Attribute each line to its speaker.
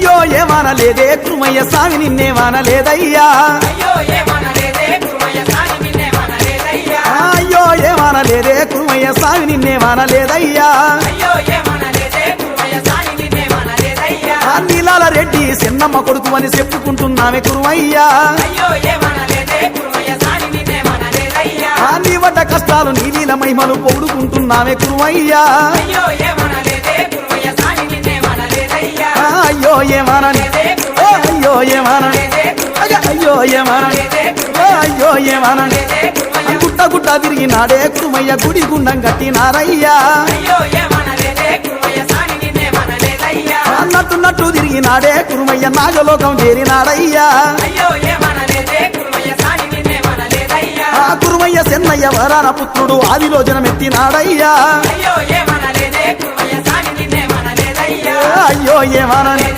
Speaker 1: అయ్యో ఏమనలేదే కురుమయ్య స్వామి నిన్నేమనలేదయ్యా అయ్యో ఏమనలేదే కురుమయ్య స్వామి నిన్నేమనలేదయ్యా నీలాల రెడ్డి చిన్నమ్మ కొడుకు అని చెప్పుకుంటున్నామే కురుమయ్యా నీ వడ్డ కష్టాలు నీ నీల మహిమలు పొగుడుకుంటున్నామే కురుమయ్యా అయ్యో ఏమనని అయ్యో ఏమనని అయ్యో ఏమనని అయ్యో ఏమనని గుట్ట గుట్ట తిరిగినాడే కురుమయ్య గుడి గుండం కట్టినారయ్యా అన్నట్టున్నట్టు తిరిగినాడే కురుమయ్య నాగలోకం చేరినాడయ్యా ఆ కురుమయ్య చెన్నయ్య వరాన పుత్రుడు ఆదిలో జనమెత్తినాడయ్యా అయ్యో ఏమనని